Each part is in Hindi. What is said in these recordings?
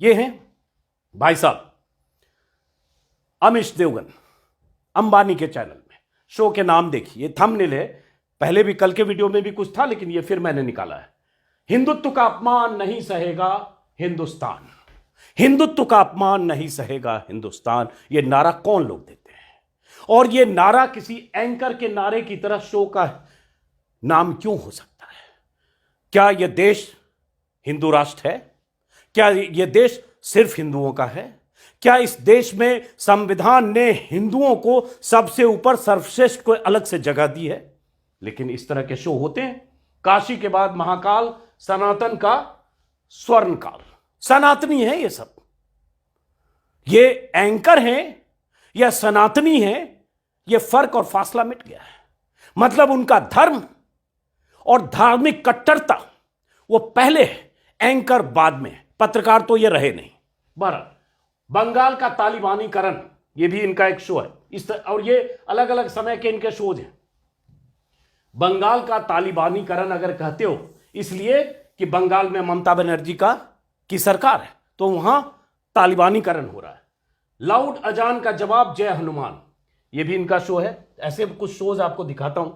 ये हैं भाई साहब अमीश देवगन, अंबानी के चैनल में। शो के नाम देखिए, थंबनेल है। पहले भी कल के वीडियो में भी कुछ था, लेकिन ये फिर मैंने निकाला है। हिंदुत्व का अपमान नहीं सहेगा हिंदुस्तान, हिंदुत्व का अपमान नहीं सहेगा हिंदुस्तान। ये नारा कौन लोग देते हैं? और ये नारा किसी एंकर के नारे की तरह शो का नाम क्यों हो सकता है? क्या यह देश हिंदू राष्ट्र है? क्या यह देश सिर्फ हिंदुओं का है? क्या इस देश में संविधान ने हिंदुओं को सबसे ऊपर सर्वश्रेष्ठ को अलग से जगह दी है? लेकिन इस तरह के शो होते हैं। काशी के बाद महाकाल, सनातन का स्वर्ण काल। सनातनी है ये सब, ये एंकर हैं या सनातनी हैं, ये फर्क और फासला मिट गया है। मतलब उनका धर्म और धार्मिक कट्टरता वो पहले है, एंकर बाद में। पत्रकार तो ये रहे नहीं। बहरहाल बंगाल का तालिबानीकरण, ये भी इनका एक शो है। और ये अलग अलग समय के इनके शोज हैं। बंगाल का तालिबानीकरण अगर कहते हो इसलिए कि बंगाल में ममता बनर्जी की सरकार है, तो वहां तालिबानीकरण हो रहा है। लाउड अजान का जवाब जय हनुमान, ये भी इनका शो है। ऐसे कुछ शोज आपको दिखाता हूं।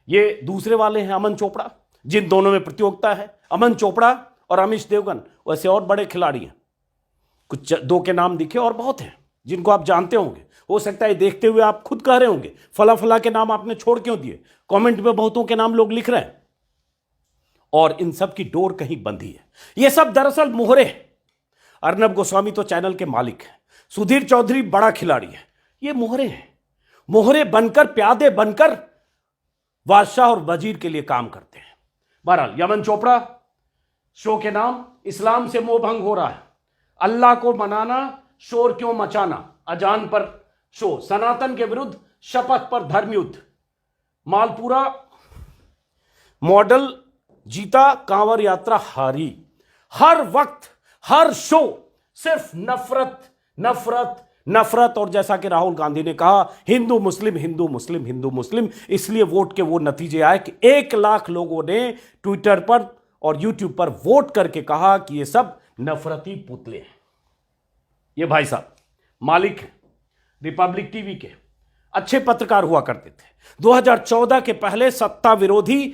ये दूसरे वाले हैं अमन चोपड़ा, जिन दोनों में प्रतियोगिता है। अमन चोपड़ा और अमीश देवगन, वैसे और बड़े खिलाड़ी हैं। कुछ दो के नाम दिखे और बहुत हैं जिनको आप जानते होंगे। हो सकता है देखते हुए आप खुद कह रहे होंगे फला फला के नाम आपने छोड़ क्यों दिए। कमेंट में बहुतों के नाम लोग लिख रहे हैं और इन सब की डोर कहीं बंधी है। ये सब दरअसल मोहरे हैं। अर्नब गोस्वामी तो चैनल के मालिक हैं, सुधीर चौधरी बड़ा खिलाड़ी है। ये मोहरे हैं, मोहरे बनकर, प्यादे बनकर बादशाह और वजीर के लिए काम करते हैं। बहरहाल यमन चोपड़ा, शो के नाम इस्लाम से मोह भंग हो रहा है, अल्लाह को मनाना, शोर क्यों मचाना, अजान पर शो, सनातन के विरुद्ध शपथ पर धर्म युद्ध, मालपुरा मॉडल जीता, कांवर यात्रा हारी। हर वक्त हर शो सिर्फ नफरत नफरत नफरत। और जैसा कि राहुल गांधी ने कहा, हिंदू मुस्लिम हिंदू मुस्लिम हिंदू मुस्लिम, इसलिए वोट के वो नतीजे आए कि 1 लाख लोगों ने ट्विटर पर और यूट्यूब पर वोट करके कहा कि ये सब नफरती पुतले हैं। ये भाई साहब मालिक हैं रिपब्लिक टीवी के, अच्छे पत्रकार हुआ करते थे। 2014 के पहले सत्ता विरोधी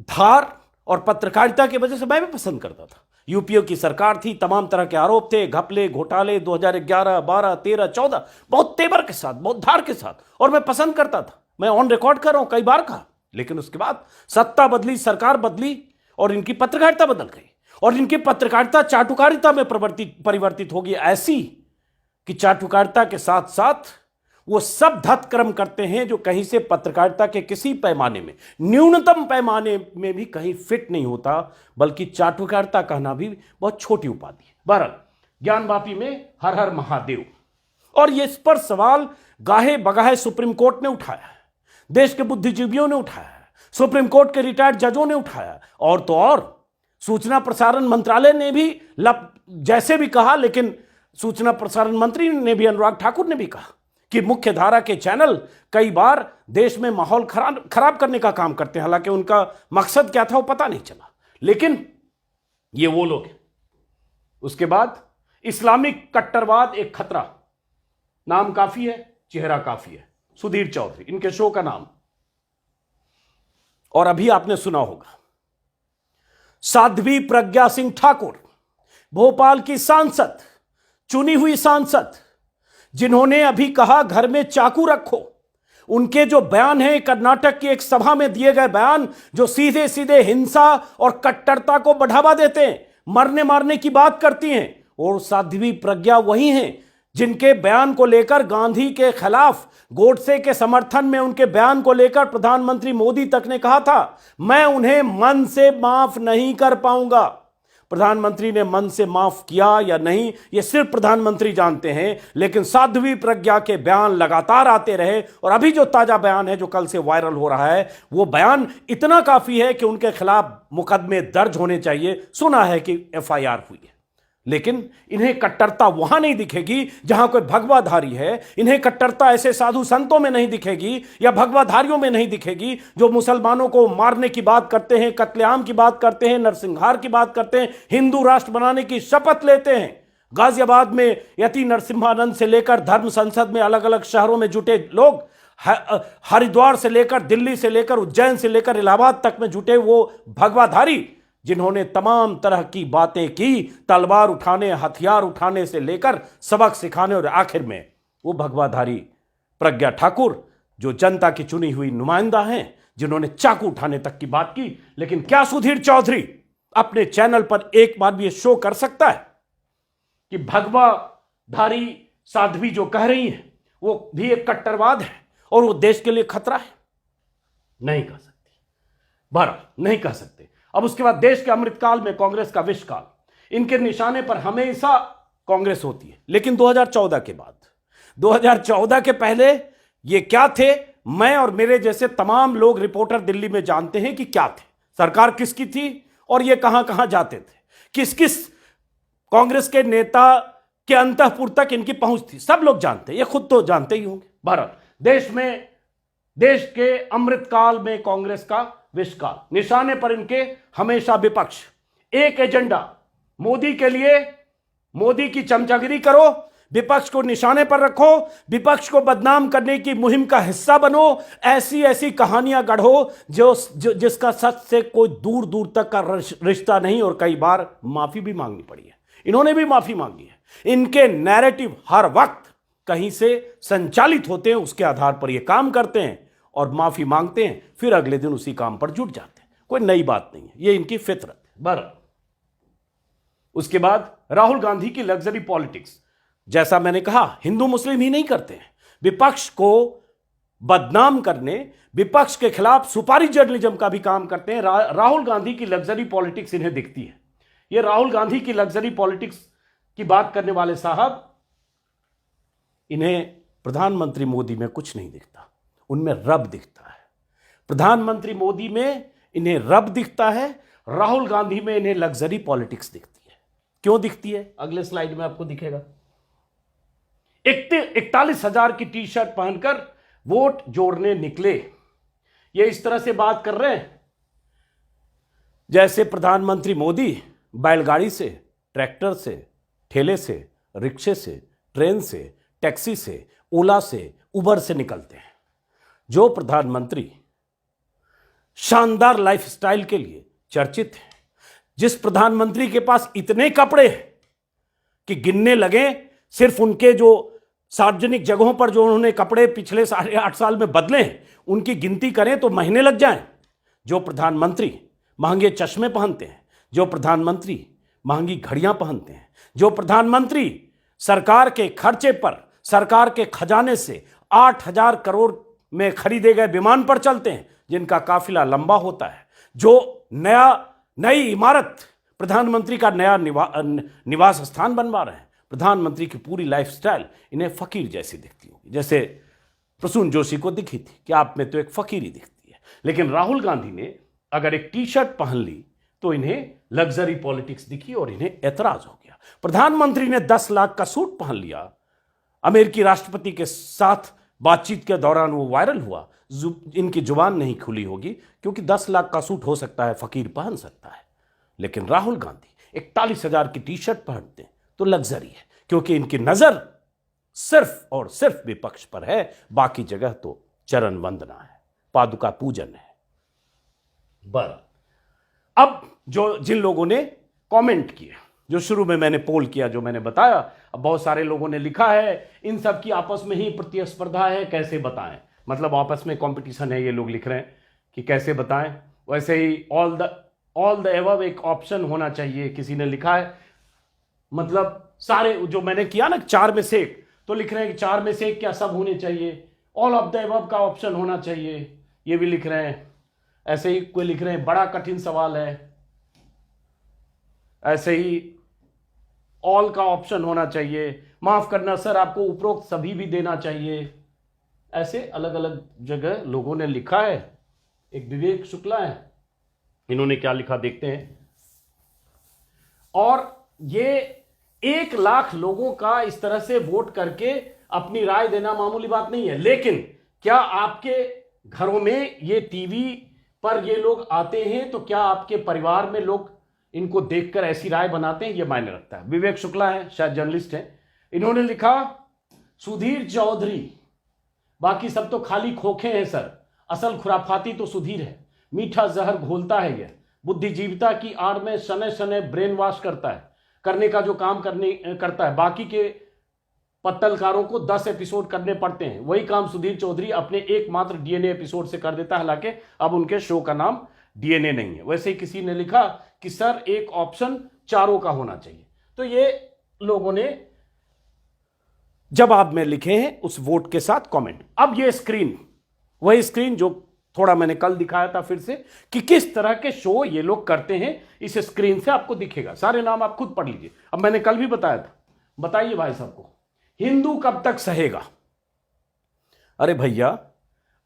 धार और पत्रकारिता की वजह से मैं भी पसंद करता था। यूपीए की सरकार थी, तमाम तरह के आरोप थे, घपले घोटाले 2011, 12, 13, 14, बहुत तेवर के साथ, बहुत धार के साथ, और मैं पसंद करता था। मैं ऑन रिकॉर्ड कर रहा हूं, कई बार कहा। लेकिन उसके बाद सत्ता बदली, सरकार बदली और इनकी पत्रकारिता बदल गई। और इनकी पत्रकारिता चाटुकारिता में परिवर्तित होगी, ऐसी कि चाटुकारिता के साथ साथ वो सब धत्क्रम करते हैं जो कहीं से पत्रकारिता के किसी पैमाने में, न्यूनतम पैमाने में भी कहीं फिट नहीं होता, बल्कि चाटुकारिता कहना भी बहुत छोटी उपाधि है। बहरहाल ज्ञानवापी में हर हर महादेव, और ये इस पर सवाल गाहे बगाहे सुप्रीम कोर्ट ने उठाया है, देश के बुद्धिजीवियों ने उठाया है, सुप्रीम कोर्ट के रिटायर्ड जजों ने उठाया, और तो और सूचना प्रसारण मंत्रालय ने भी जैसे भी कहा, लेकिन सूचना प्रसारण मंत्री ने भी, अनुराग ठाकुर ने भी कहा कि मुख्य धारा के चैनल कई बार देश में माहौल खराब करने का काम करते हैं। हालांकि उनका मकसद क्या था वो पता नहीं चला, लेकिन ये वो लोग हैं। उसके बाद इस्लामिक कट्टरवाद एक खतरा, नाम काफी है, चेहरा काफी है। सुधीर चौधरी इनके शो का नाम। और अभी आपने सुना होगा साध्वी प्रज्ञा सिंह ठाकुर, भोपाल की सांसद, चुनी हुई सांसद, जिन्होंने अभी कहा घर में चाकू रखो। उनके जो बयान हैं, कर्नाटक की एक सभा में दिए गए बयान, जो सीधे सीधे हिंसा और कट्टरता को बढ़ावा देते हैं, मरने मारने की बात करती हैं। और साध्वी प्रज्ञा वही हैं जिनके बयान को लेकर गांधी के खिलाफ, गोडसे के समर्थन में उनके बयान को लेकर प्रधानमंत्री मोदी तक ने कहा था, मैं उन्हें मन से माफ नहीं कर पाऊंगा। प्रधानमंत्री ने मन से माफ किया या नहीं, यह सिर्फ प्रधानमंत्री जानते हैं, लेकिन साध्वी प्रज्ञा के बयान लगातार आते रहे। और अभी जो ताजा बयान है, जो कल से वायरल हो रहा है, वो बयान इतना काफी है कि उनके खिलाफ मुकदमे दर्ज होने चाहिए। सुना है कि एफआईआर हुई है, लेकिन इन्हें कट्टरता वहां नहीं दिखेगी जहां कोई भगवाधारी है। इन्हें कट्टरता ऐसे साधु संतों में नहीं दिखेगी या भगवाधारियों में नहीं दिखेगी जो मुसलमानों को मारने की बात करते हैं, कत्लेआम की बात करते हैं, नरसंहार की बात करते हैं, हिंदू राष्ट्र बनाने की शपथ लेते हैं। गाजियाबाद में यति नरसिम्हानंद से लेकर धर्म संसद में अलग अलग शहरों में जुटे लोग, हरिद्वार से लेकर दिल्ली से लेकर उज्जैन से लेकर इलाहाबाद तक में जुटे वो भगवाधारी जिन्होंने तमाम तरह की बातें की, तलवार उठाने, हथियार उठाने से लेकर सबक सिखाने, और आखिर में वो भगवाधारी प्रज्ञा ठाकुर जो जनता की चुनी हुई नुमाइंदा हैं, जिन्होंने चाकू उठाने तक की बात की। लेकिन क्या सुधीर चौधरी अपने चैनल पर एक बार भी ये शो कर सकता है कि भगवाधारी साध्वी जो कह रही है वो भी एक कट्टरवाद है और वो देश के लिए खतरा है? नहीं कह सकती, बहरहाल नहीं कह सकते। अब उसके बाद देश के अमृतकाल में कांग्रेस का विषकाल, इनके निशाने पर हमेशा कांग्रेस होती है। लेकिन 2014 के बाद, 2014 के पहले ये क्या थे, मैं और मेरे जैसे तमाम लोग रिपोर्टर दिल्ली में जानते हैं कि क्या थे, सरकार किसकी थी और ये कहां कहां जाते थे, किस किस कांग्रेस के नेता के अंतःपुर तक इनकी पहुंच थी, सब लोग जानते हैं, ये खुद तो जानते ही होंगे। भारत देश में, देश के अमृतकाल में कांग्रेस का विषकाल, निशाने पर इनके हमेशा विपक्ष, एक एजेंडा, मोदी के लिए मोदी की चमचागिरी करो, विपक्ष को निशाने पर रखो, विपक्ष को बदनाम करने की मुहिम का हिस्सा बनो, ऐसी ऐसी कहानियां गढ़ो जिसका सच से कोई दूर दूर तक का रिश्ता नहीं, और कई बार माफी भी मांगनी पड़ी है, इन्होंने भी माफी मांगी है। इनके नैरेटिव हर वक्त कहीं से संचालित होते हैं, उसके आधार पर ये काम करते हैं और माफी मांगते हैं, फिर अगले दिन उसी काम पर जुट जाते हैं। कोई नई बात नहीं है, ये इनकी फितरत है। बहरहाल उसके बाद राहुल गांधी की लग्जरी पॉलिटिक्स, जैसा मैंने कहा, हिंदू मुस्लिम ही नहीं करते हैं, विपक्ष को बदनाम करने, विपक्ष के खिलाफ सुपारी जर्नलिज्म का भी काम करते हैं। राहुल गांधी की लग्जरी पॉलिटिक्स इन्हें दिखती है। ये राहुल गांधी की लग्जरी पॉलिटिक्स की बात करने वाले साहब, इन्हें प्रधानमंत्री मोदी में कुछ नहीं दिखता, उनमें रब दिखता है। प्रधानमंत्री मोदी में इन्हें रब दिखता है, राहुल गांधी में इन्हें लग्जरी पॉलिटिक्स दिखती है। क्यों दिखती है, अगले स्लाइड में आपको दिखेगा। 41,000 की टी शर्ट पहनकर वोट जोड़ने निकले, ये इस तरह से बात कर रहे हैं जैसे प्रधानमंत्री मोदी बैलगाड़ी से, ट्रैक्टर से, ठेले से, रिक्शे से, ट्रेन से, टैक्सी से, ओला से, उबर से निकलते हैं। जो प्रधानमंत्री शानदार लाइफस्टाइल के लिए चर्चित है, जिस प्रधानमंत्री के पास इतने कपड़े हैं कि गिनने लगे, सिर्फ उनके जो सार्वजनिक जगहों पर जो उन्होंने कपड़े पिछले 8.5 साल में बदले हैं उनकी गिनती करें तो महीने लग जाएं। जो प्रधानमंत्री महंगे चश्मे पहनते हैं, जो प्रधानमंत्री महंगी घड़ियां पहनते हैं, जो प्रधानमंत्री सरकार के खर्चे पर, सरकार के खजाने से 8,000 करोड़ में खरीदे गए विमान पर चलते हैं, जिनका काफिला लंबा होता है, जो नई इमारत, प्रधानमंत्री का नया निवास स्थान बनवा रहे हैं, प्रधानमंत्री की पूरी लाइफस्टाइल इन्हें फकीर जैसी दिखती होगी, जैसे प्रसून जोशी को दिखी थी कि आप में तो एक फकीरी दिखती है। लेकिन राहुल गांधी ने अगर एक टी शर्ट पहन ली तो इन्हें लग्जरी पॉलिटिक्स दिखी और इन्हें ऐतराज हो गया। प्रधानमंत्री ने 10 लाख का सूट पहन लिया, अमेरिकी राष्ट्रपति के साथ बातचीत के दौरान वो वायरल हुआ। इनकी जुबान नहीं खुली होगी क्योंकि 10 लाख का सूट हो सकता है फकीर पहन सकता है, लेकिन राहुल गांधी 41,000 की टी शर्ट पहनते हैं तो लग्जरी है, क्योंकि इनकी नजर सिर्फ और सिर्फ विपक्ष पर है, बाकी जगह तो चरण वंदना है, पादुका पूजन है। अब जिन लोगों ने कमेंट किए, जो शुरू में मैंने पोल किया, जो मैंने बताया, अब बहुत सारे लोगों ने लिखा है इन सब की आपस में ही प्रतिस्पर्धा है, कैसे बताएं, मतलब आपस में कंपटीशन है, ये लोग लिख रहे हैं कि कैसे बताएं। वैसे ही ऑल द एबव एक ऑप्शन होना चाहिए, किसी ने लिखा है, मतलब सारे जो मैंने किया ना 4 में से 1, तो लिख रहे हैं कि 4 में से 1 क्या सब होने चाहिए, ऑल ऑफ द एबव का ऑप्शन होना चाहिए, ये भी लिख रहे हैं। ऐसे ही कोई लिख रहे हैं बड़ा कठिन सवाल है, ऐसे ही ऑल का ऑप्शन होना चाहिए, माफ करना सर आपको उपरोक्त सभी भी देना चाहिए। ऐसे अलग अलग जगह लोगों ने लिखा है। एक विवेक शुक्ला है, इन्होंने क्या लिखा देखते हैं। और ये 1 लाख लोगों का इस तरह से वोट करके अपनी राय देना मामूली बात नहीं है, लेकिन क्या आपके घरों में ये टीवी पर ये लोग आते हैं, तो क्या आपके परिवार में लोग इनको देखकर ऐसी राय बनाते हैं, ये मायने रखता है। विवेक शुक्ला है, शायद जर्नलिस्ट हैं, इन्होंने लिखा सुधीर चौधरी, बाकी सब तो खाली खोखे हैं सर, असल खुराफाती तो सुधीर है, मीठा जहर घोलता है यह, बुद्धिजीविता की आड़ में शनै शनै ब्रेन वॉश करता है, करने का जो काम करता है, बाकी के पत्तलकारों को 10 एपिसोड करने पड़ते हैं, वही काम सुधीर चौधरी अपने एकमात्र डीएनए एपिसोड से कर देता है। हालांकि अब उनके शो का नाम डीएनए नहीं है। वैसे ही किसी ने लिखा कि सर एक ऑप्शन चारों का होना चाहिए। तो ये लोगों ने जवाब में लिखे हैं उस वोट के साथ कमेंट। अब ये स्क्रीन, वही स्क्रीन जो थोड़ा मैंने कल दिखाया था फिर से, कि किस तरह के शो ये लोग करते हैं, इस स्क्रीन से आपको दिखेगा। सारे नाम आप खुद पढ़ लीजिए। अब मैंने कल भी बताया था, बताइए भाई साहब को, हिंदू कब तक सहेगा? अरे भैया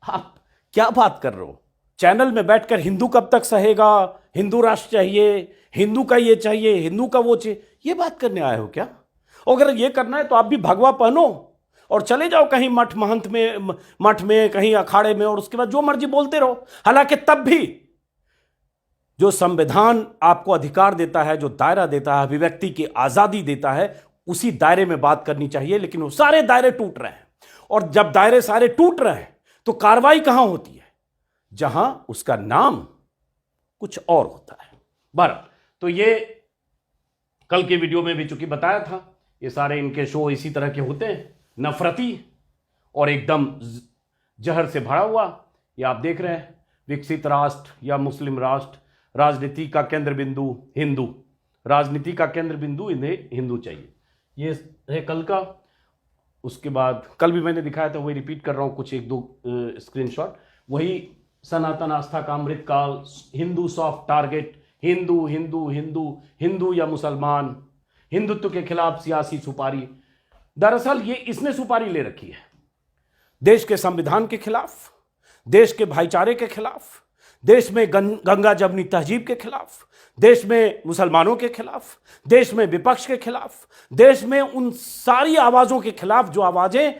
आप क्या बात कर रहे हो? चैनल में बैठकर हिंदू कब तक सहेगा, हिंदू राष्ट्र चाहिए, हिंदू का ये चाहिए, हिंदू का वो चाहिए, ये बात करने आए हो क्या? अगर ये करना है तो आप भी भगवा पहनो और चले जाओ कहीं मठ महंत में, मठ में, कहीं अखाड़े में, और उसके बाद जो मर्जी बोलते रहो। हालांकि तब भी जो संविधान आपको अधिकार देता है, जो दायरा देता है, अभिव्यक्ति की आजादी देता है, उसी दायरे में बात करनी चाहिए। लेकिन वो सारे दायरे टूट रहे हैं, और जब दायरे सारे टूट रहे हैं तो कार्रवाई कहां होती है? जहां उसका नाम कुछ और होता है। बहरहाल, तो ये कल के वीडियो में भी चूंकि बताया था, ये सारे इनके शो इसी तरह के होते हैं, नफरती और एकदम जहर से भरा हुआ। ये आप देख रहे हैं, विकसित राष्ट्र या मुस्लिम राष्ट्र, राजनीति का केंद्र बिंदु हिंदू, राजनीति का केंद्र बिंदु इन्हें हिंदू चाहिए। ये है कल का। उसके बाद कल भी मैंने दिखाया था, वही रिपीट कर रहा हूं, कुछ एक दो स्क्रीनशॉट। वही सनातन आस्था का अमृत काल, हिंदू सॉफ्ट टारगेट, हिंदू हिंदू हिंदू हिंदू या मुसलमान, हिंदुत्व के खिलाफ सियासी सुपारी। दरअसल ये इसने सुपारी ले रखी है देश के संविधान के खिलाफ, देश के भाईचारे के खिलाफ, देश में गंगा जमनी तहजीब के खिलाफ, देश में मुसलमानों के खिलाफ, देश में विपक्ष के खिलाफ, देश में उन सारी आवाजों के खिलाफ जो आवाजें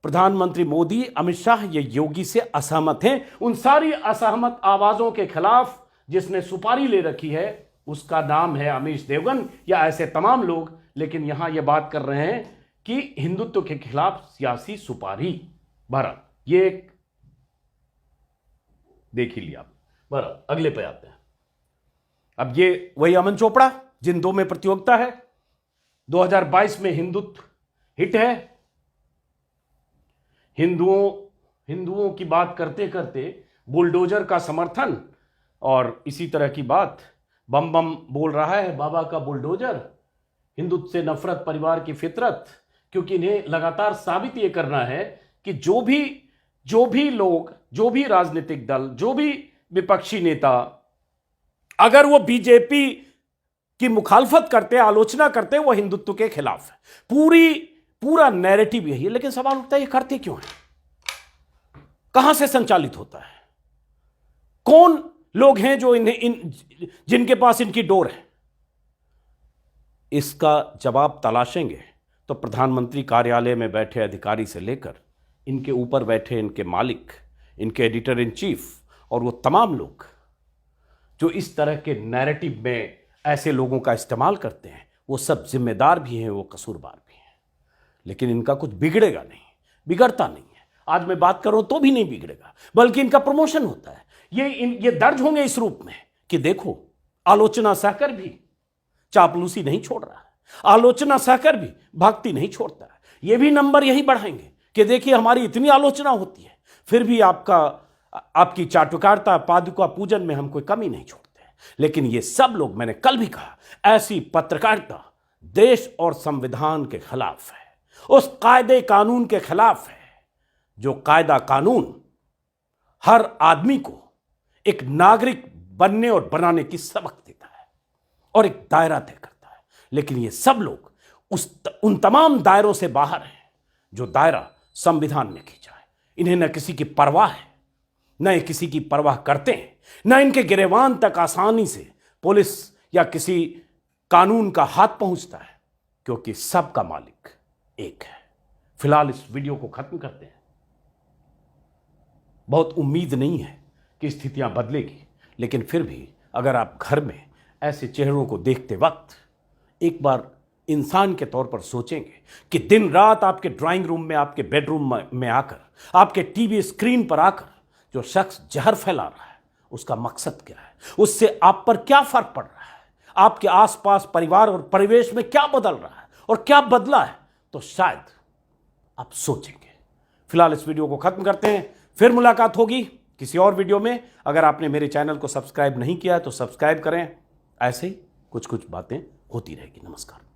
प्रधानमंत्री मोदी, अमित शाह, ये योगी से असहमत हैं। उन सारी असहमत आवाजों के खिलाफ जिसने सुपारी ले रखी है उसका नाम है अमीश देवगन या ऐसे तमाम लोग। लेकिन यहां ये बात कर रहे हैं कि हिंदुत्व के खिलाफ सियासी सुपारी। बहरहाल ये एक देख ही लिया। बहरहाल अगले पे आते हैं। अब ये वही अमन चोपड़ा जिन दो में प्रतियोगिता है, 2022 में हिंदुत्व हिट है। हिंदुओं की बात करते करते बुलडोजर का समर्थन और इसी तरह की बात, बम बम बोल रहा है बाबा का बुलडोजर, हिंदुत्व से नफरत, परिवार की फितरत। क्योंकि इन्हें लगातार साबित यह करना है कि जो भी लोग, जो भी राजनीतिक दल, जो भी विपक्षी नेता, अगर वो बीजेपी की मुखालफत करते, आलोचना करते, वो हिंदुत्व के खिलाफ है। पूरा नैरेटिव यही है। लेकिन सवाल उठता है, ये करते क्यों हैं? कहां से संचालित होता है? कौन लोग हैं जो जिनके पास इनकी डोर है? इसका जवाब तलाशेंगे तो प्रधानमंत्री कार्यालय में बैठे अधिकारी से लेकर इनके ऊपर बैठे इनके मालिक, इनके एडिटर इन चीफ और वो तमाम लोग जो इस तरह के नैरेटिव में ऐसे लोगों का इस्तेमाल करते हैं, वो सब जिम्मेदार भी हैं, वो कसूरवार भी हैं। लेकिन इनका कुछ बिगड़ेगा नहीं, बिगड़ता नहीं है। आज मैं बात कर रहा हूं तो भी नहीं बिगड़ेगा, बल्कि इनका प्रमोशन होता है। ये दर्ज होंगे इस रूप में कि देखो, आलोचना सहकर भी चापलूसी नहीं छोड़ रहा है, आलोचना सहकर भी भक्ति नहीं छोड़ता है। ये भी नंबर यही बढ़ाएंगे कि देखिए हमारी इतनी आलोचना होती है, फिर भी आपकी चाटुकारिता, पादुका पूजन में हम कोई कमी नहीं छोड़ते। लेकिन ये सब लोग, मैंने कल भी कहा, ऐसी पत्रकारिता देश और संविधान के खिलाफ है, उस कायदे कानून के खिलाफ है जो कायदा कानून हर आदमी को एक नागरिक बनने और बनाने की सबक देता है और एक दायरा तय करता है। लेकिन ये सब लोग उन तमाम दायरों से बाहर हैं जो दायरा संविधान ने खींचा है। इन्हें न किसी की परवाह है, न ये किसी की परवाह करते हैं, न इनके गिरेबान तक आसानी से पुलिस या किसी कानून का हाथ पहुंचता है, क्योंकि सबका मालिक एक है। फिलहाल इस वीडियो को खत्म करते हैं। बहुत उम्मीद नहीं है कि स्थितियां बदलेगी, लेकिन फिर भी अगर आप घर में ऐसे चेहरों को देखते वक्त एक बार इंसान के तौर पर सोचेंगे कि दिन रात आपके ड्राइंग रूम में, आपके बेडरूम में आकर, आपके टीवी स्क्रीन पर आकर जो शख्स जहर फैला रहा है उसका मकसद क्या है, उससे आप पर क्या फर्क पड़ रहा है, आपके आसपास परिवार और परिवेश में क्या बदल रहा है और क्या बदला है, तो शायद आप सोचेंगे। फिलहाल इस वीडियो को खत्म करते हैं, फिर मुलाकात होगी किसी और वीडियो में। अगर आपने मेरे चैनल को सब्सक्राइब नहीं किया है तो सब्सक्राइब करें। ऐसे ही कुछ कुछ बातें होती रहेगी। नमस्कार।